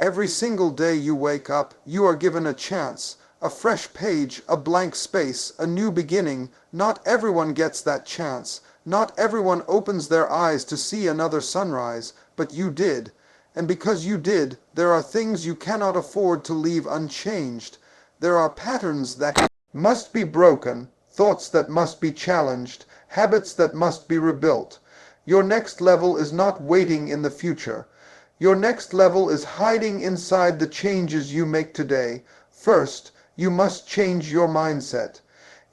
Every single day you wake up, you are given a chance, a fresh page, a blank space, a new beginning. Not everyone gets that chance. Not everyone opens their eyes to see another sunrise, but you did. And because you did, there are things you cannot afford to leave unchanged. There are patterns that must be broken, thoughts that must be challenged, habits that must be rebuilt. Your next level is not waiting in the future. Your next level is hiding inside the changes you make today. First, you must change your mindset.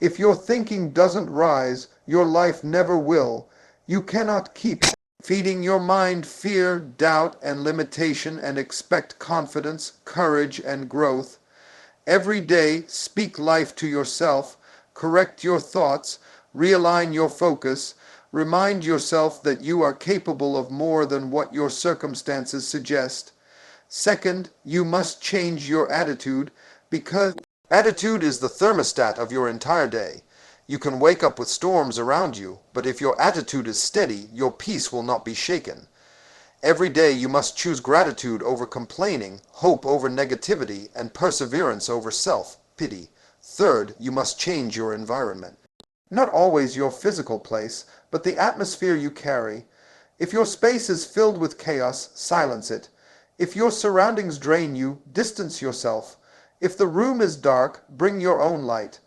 If your thinking doesn't rise, your life never will. You cannot keep feeding your mind fear, doubt, and limitation and expect confidence, courage, and growth. Every day, speak life to yourself, correct your thoughts, realign your focus, remind yourself that you are capable of more than what your circumstances suggest. Second, you must change your attitude, because attitude is the thermostat of your entire day. You can wake up with storms around you, but if your attitude is steady, your peace will not be shaken. Every day you must choose gratitude over complaining, hope over negativity, and perseverance over self-pity. Third, you must change your environment. Not always your physical place, but the atmosphere you carry. If your space is filled with chaos, silence it. If your surroundings drain you, distance yourself. If the room is dark, bring your own light.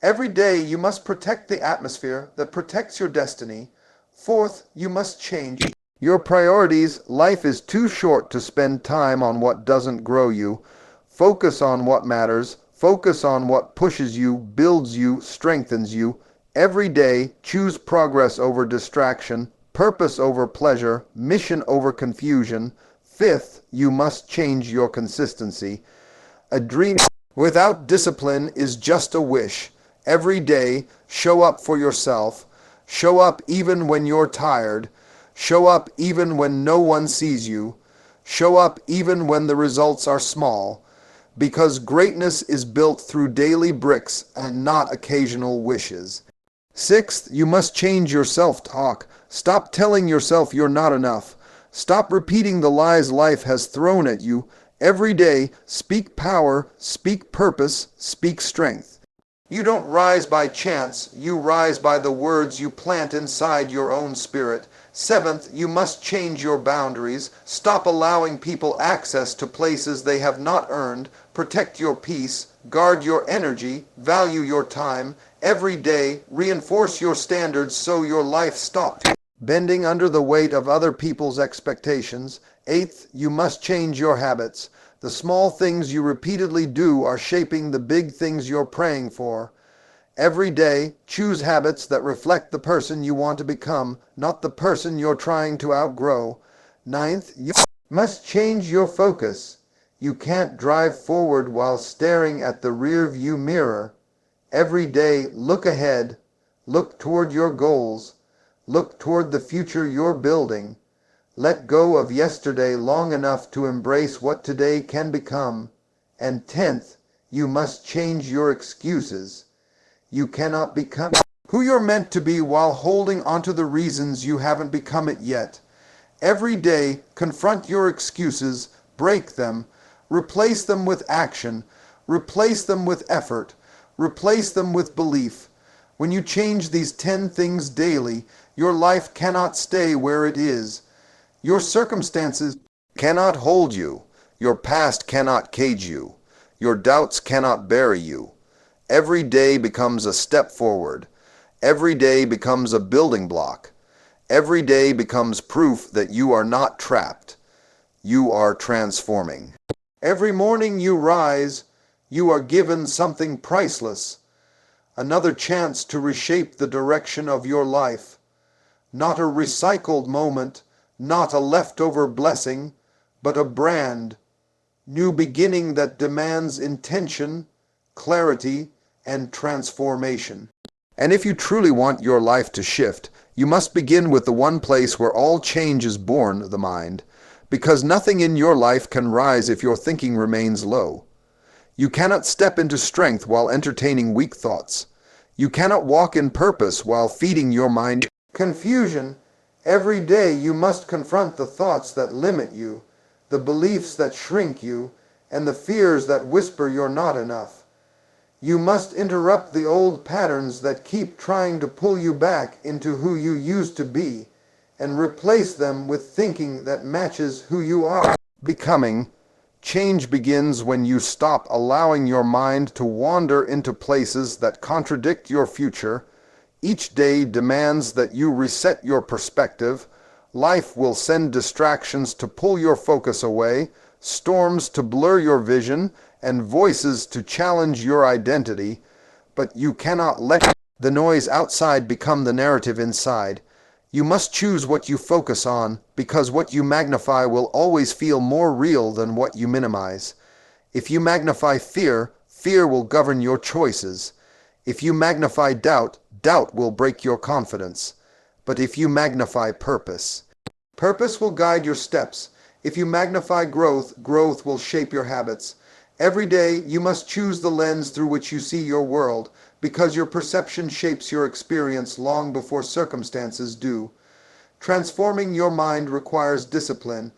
Every day you must protect the atmosphere that protects your destiny. Fourth, you must change your priorities. Life is too short to spend time on what doesn't grow you. Focus on what matters. Focus on what pushes you, builds you, strengthens you. Every day, choose progress over distraction, purpose over pleasure, mission over confusion. Fifth, you must change your consistency. A dream without discipline is just a wish. Every day, show up for yourself. Show up even when you're tired. Show up even when no one sees you. Show up even when the results are small. Because greatness is built through daily bricks and not occasional wishes. Sixth, you must change your self-talk. Stop telling yourself you're not enough. Stop repeating the lies life has thrown at you. Every day, speak power, speak purpose, speak strength. You don't rise by chance, you rise by the words you plant inside your own spirit. Seventh, you must change your boundaries. Stop allowing people access to places they have not earned. Protect your peace, guard your energy, value your time. Every day, reinforce your standards so your life stops bending under the weight of other people's expectations. Eighth, you must change your habits. The small things you repeatedly do are shaping the big things you're praying for. Every day, choose habits that reflect the person you want to become, not the person you're trying to outgrow. Ninth, you must change your focus. You can't drive forward while staring at the rear-view mirror. Every day, look ahead. Look toward your goals. Look toward the future you're building. Let go of yesterday long enough to embrace what today can become. And 10th, you must change your excuses. You cannot become who you're meant to be while holding onto the reasons you haven't become it yet. Every day, confront your excuses, break them, replace them with action, replace them with effort, replace them with belief. When you change these 10 things daily, your life cannot stay where it is. Your circumstances cannot hold you. Your past cannot cage you. Your doubts cannot bury you. Every day becomes a step forward. Every day becomes a building block. Every day becomes proof that you are not trapped. You are transforming. Every morning you rise, you are given something priceless. Another chance to reshape the direction of your life. Not a recycled moment, not a leftover blessing, but a brand. New beginning that demands intention, clarity, and transformation. And if you truly want your life to shift, you must begin with the one place where all change is born, the mind, because nothing in your life can rise if your thinking remains low. You cannot step into strength while entertaining weak thoughts. You cannot walk in purpose while feeding your mind confusion. Every day you must confront the thoughts that limit you, the beliefs that shrink you, and the fears that whisper you're not enough. You must interrupt the old patterns that keep trying to pull you back into who you used to be, and replace them with thinking that matches who you are becoming. Change begins when you stop allowing your mind to wander into places that contradict your future. Each day demands that you reset your perspective. Life will send distractions to pull your focus away, storms to blur your vision, and voices to challenge your identity. But you cannot let the noise outside become the narrative inside. You must choose what you focus on, because what you magnify will always feel more real than what you minimize. If you magnify fear, fear will govern your choices. If you magnify doubt, doubt will break your confidence. But if you magnify purpose, purpose will guide your steps. If you magnify growth, growth will shape your habits. Every day, you must choose the lens through which you see your world, because your perception shapes your experience long before circumstances do. Transforming your mind requires discipline.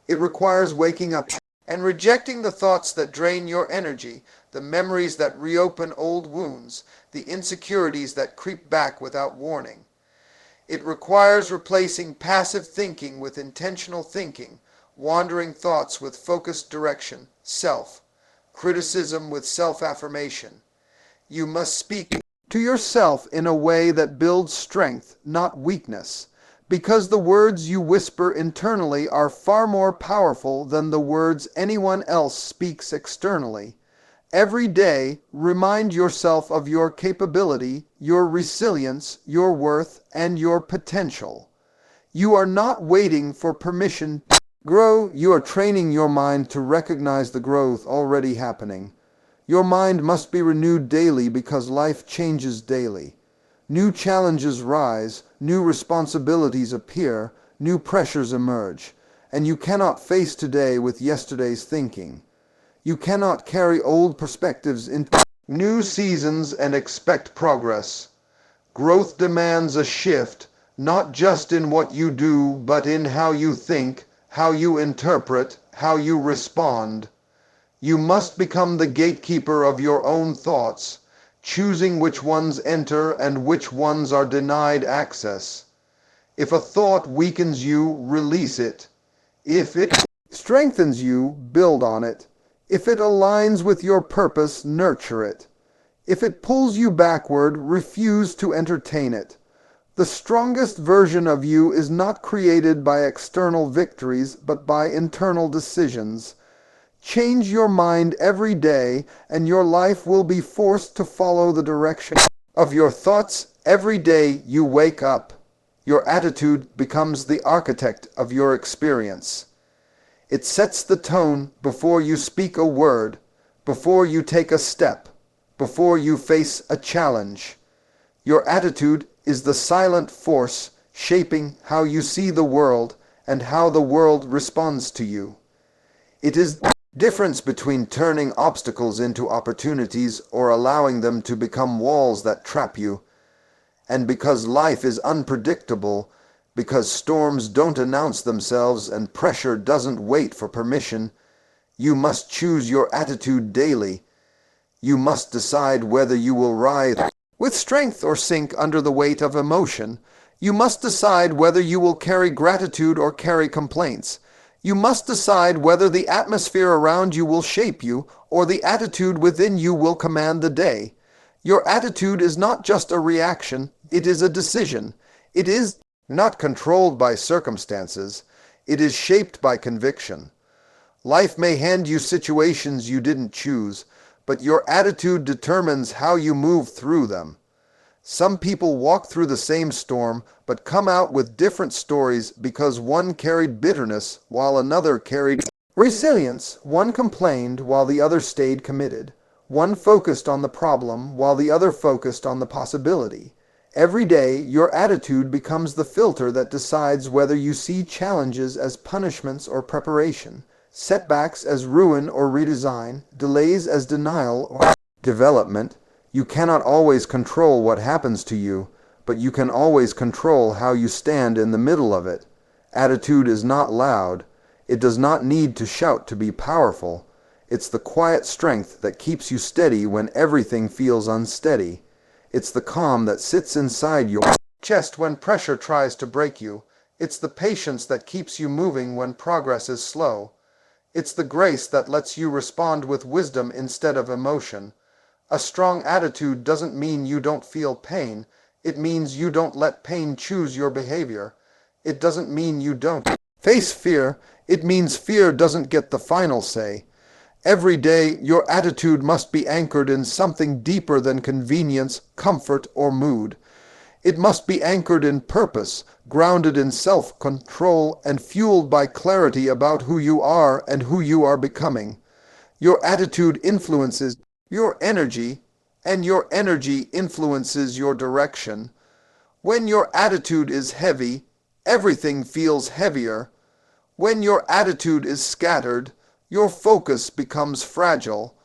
It requires waking up and rejecting the thoughts that drain your energy, the memories that reopen old wounds, the insecurities that creep back without warning. It requires replacing passive thinking with intentional thinking, wandering thoughts with focused direction, criticism with self-affirmation. You must speak to yourself in a way that builds strength, not weakness, because the words you whisper internally are far more powerful than the words anyone else speaks externally. Every day, remind yourself of your capability, your resilience, your worth, and your potential. You are not waiting for permission to grow. You are training your mind to recognize the growth already happening. Your mind must be renewed daily because life changes daily. New challenges rise, new responsibilities appear, new pressures emerge, and you cannot face today with yesterday's thinking. You cannot carry old perspectives into new seasons and expect progress. Growth demands a shift, not just in what you do, but in how you think, how you interpret, how you respond. You must become the gatekeeper of your own thoughts, choosing which ones enter and which ones are denied access. If a thought weakens you, release it. If it strengthens you, build on it. If it aligns with your purpose, nurture it. If it pulls you backward, refuse to entertain it. The strongest version of you is not created by external victories, but by internal decisions. Change your mind every day, and your life will be forced to follow the direction of your thoughts. Every day you wake up, your attitude becomes the architect of your experience. It sets the tone before you speak a word, before you take a step, before you face a challenge. Your attitude is the silent force shaping how you see the world and how the world responds to you. It is the difference between turning obstacles into opportunities or allowing them to become walls that trap you. And because life is unpredictable, because storms don't announce themselves and pressure doesn't wait for permission, you must choose your attitude daily. You must decide whether you will rise with strength or sink under the weight of emotion. You must decide whether you will carry gratitude or carry complaints. You must decide whether the atmosphere around you will shape you or the attitude within you will command the day. Your attitude is not just a reaction, it is a decision. It is not controlled by circumstances, it is shaped by conviction. Life may hand you situations you didn't choose, but your attitude determines how you move through them. Some people walk through the same storm, but come out with different stories because one carried bitterness while another carried resilience. One complained while the other stayed committed. One focused on the problem while the other focused on the possibility. Every day, your attitude becomes the filter that decides whether you see challenges as punishments or preparation, setbacks as ruin or redesign, delays as denial or development. You cannot always control what happens to you, but you can always control how you stand in the middle of it. Attitude is not loud. It does not need to shout to be powerful. It's the quiet strength that keeps you steady when everything feels unsteady. It's the calm that sits inside your chest when pressure tries to break you. It's the patience that keeps you moving when progress is slow. It's the grace that lets you respond with wisdom instead of emotion. A strong attitude doesn't mean you don't feel pain. It means you don't let pain choose your behavior. It doesn't mean you don't face fear. It means fear doesn't get the final say. Every day, your attitude must be anchored in something deeper than convenience, comfort, or mood. It must be anchored in purpose, grounded in self-control, and fueled by clarity about who you are and who you are becoming. Your attitude influences your energy, and your energy influences your direction. When your attitude is heavy, everything feels heavier. When your attitude is scattered, your focus becomes fragile.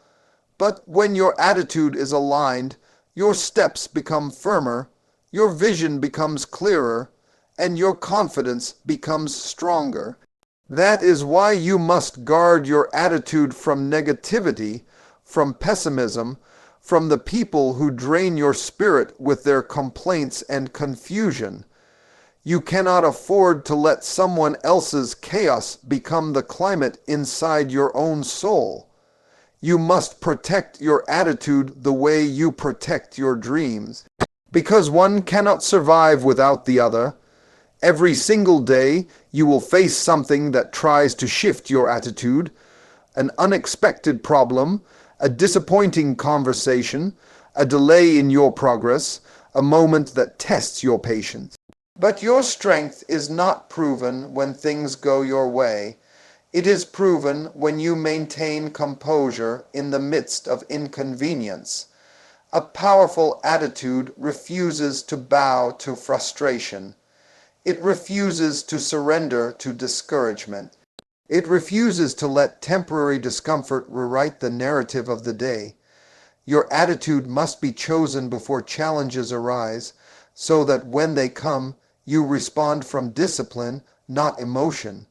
But when your attitude is aligned, your steps become firmer, your vision becomes clearer, and your confidence becomes stronger. That is why you must guard your attitude from negativity, from pessimism, from the people who drain your spirit with their complaints and confusion. You cannot afford to let someone else's chaos become the climate inside your own soul. You must protect your attitude the way you protect your dreams, because one cannot survive without the other. Every single day, you will face something that tries to shift your attitude, an unexpected problem, a disappointing conversation, a delay in your progress, a moment that tests your patience. But your strength is not proven when things go your way. It is proven when you maintain composure in the midst of inconvenience. A powerful attitude refuses to bow to frustration. It refuses to surrender to discouragement. It refuses to let temporary discomfort rewrite the narrative of the day. Your attitude must be chosen before challenges arise, so that when they come, you respond from discipline, not emotion.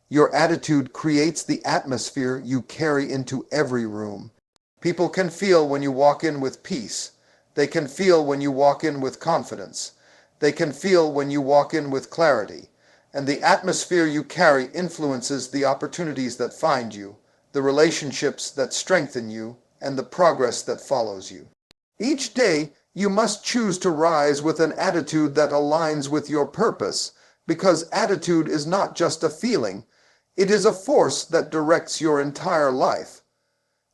Your attitude creates the atmosphere you carry into every room. People can feel when you walk in with peace. They can feel when you walk in with confidence. They can feel when you walk in with clarity. And the atmosphere you carry influences the opportunities that find you, the relationships that strengthen you, and the progress that follows you. Each day, you must choose to rise with an attitude that aligns with your purpose, because attitude is not just a feeling. It is a force that directs your entire life.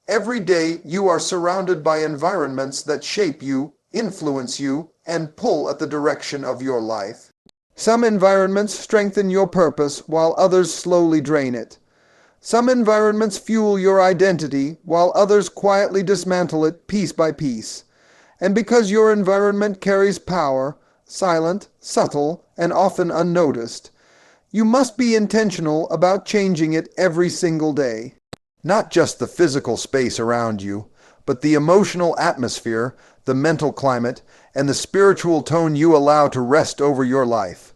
Every day, you are surrounded by environments that shape you, influence you, and pull at the direction of your life. Some environments strengthen your purpose, while others slowly drain it. Some environments fuel your identity, while others quietly dismantle it piece by piece. And because your environment carries power, silent, subtle, and often unnoticed, you must be intentional about changing it every single day. Not just the physical space around you, but the emotional atmosphere, the mental climate, and the spiritual tone you allow to rest over your life.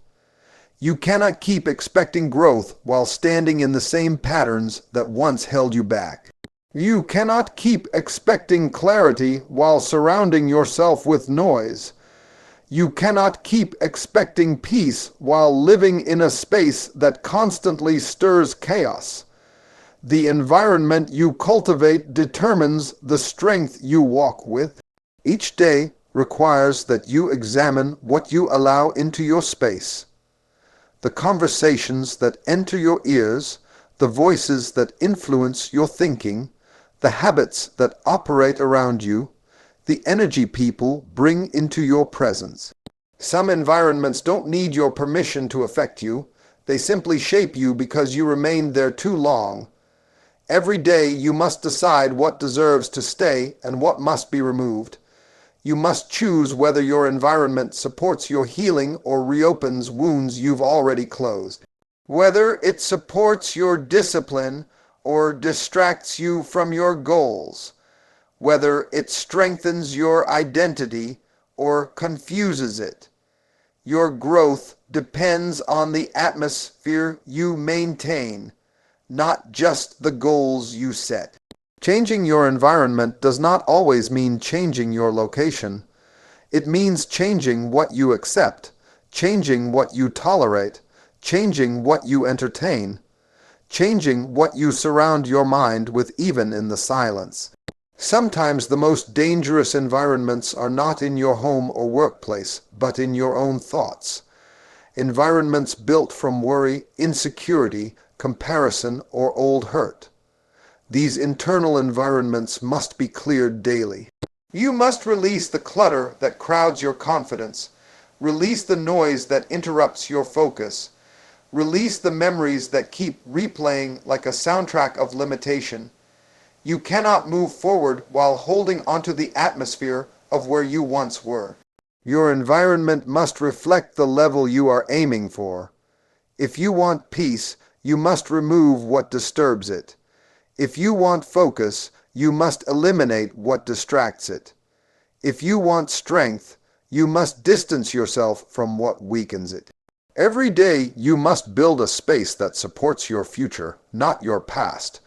You cannot keep expecting growth while standing in the same patterns that once held you back. You cannot keep expecting clarity while surrounding yourself with noise. You cannot keep expecting peace while living in a space that constantly stirs chaos. The environment you cultivate determines the strength you walk with. Each day requires that you examine what you allow into your space. The conversations that enter your ears, the voices that influence your thinking, the habits that operate around you, the energy people bring into your presence. Some environments don't need your permission to affect you. They simply shape you because you remained there too long. Every day you must decide what deserves to stay and what must be removed. You must choose whether your environment supports your healing or reopens wounds you've already closed. Whether it supports your discipline or distracts you from your goals. Whether it strengthens your identity or confuses it. Your growth depends on the atmosphere you maintain. not just the goals you set. Changing your environment does not always mean changing your location. It means changing what you accept, changing what you tolerate, changing what you entertain, changing what you surround your mind with even in the silence. Sometimes the most dangerous environments are not in your home or workplace, but in your own thoughts. Environments built from worry, insecurity, comparison, or old hurt. These internal environments must be cleared daily. You must release the clutter that crowds your confidence. Release the noise that interrupts your focus. Release the memories that keep replaying like a soundtrack of limitation. You cannot move forward while holding onto the atmosphere of where you once were. Your environment must reflect the level you are aiming for. If you want peace, you must remove what disturbs it. If you want focus, you must eliminate what distracts it. If you want strength, you must distance yourself from what weakens it. Every day, you must build a space that supports your future, not your past.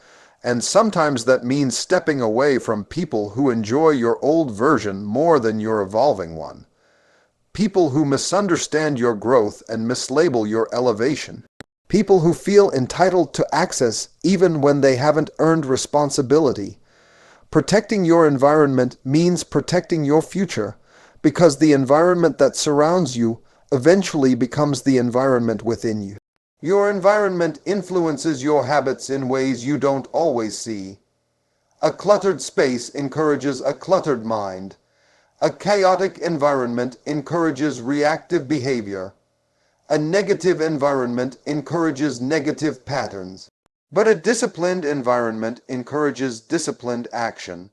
And sometimes that means stepping away from people who enjoy your old version more than your evolving one. People who misunderstand your growth and mislabel your elevation. People who feel entitled to access even when they haven't earned responsibility. Protecting your environment means protecting your future, because the environment that surrounds you eventually becomes the environment within you. Your environment influences your habits in ways you don't always see. A cluttered space encourages a cluttered mind. A chaotic environment encourages reactive behavior. A negative environment encourages negative patterns. But a disciplined environment encourages disciplined action.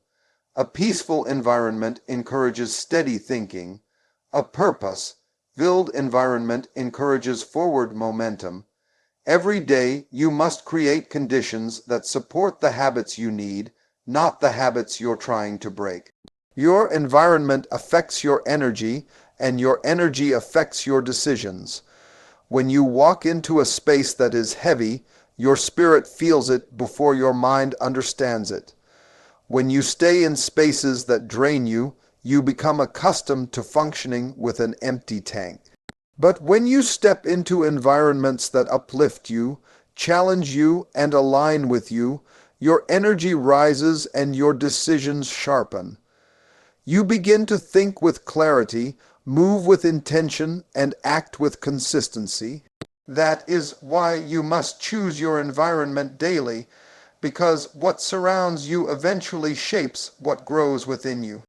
A peaceful environment encourages steady thinking. A purpose-filled environment encourages forward momentum. Every day, you must create conditions that support the habits you need, not the habits you're trying to break. Your environment affects your energy, and your energy affects your decisions. When you walk into a space that is heavy, your spirit feels it before your mind understands it. When you stay in spaces that drain you, you become accustomed to functioning with an empty tank. But when you step into environments that uplift you, challenge you, and align with you, your energy rises and your decisions sharpen. You begin to think with clarity, move with intention, and act with consistency. That is why you must choose your environment daily, because what surrounds you eventually shapes what grows within you.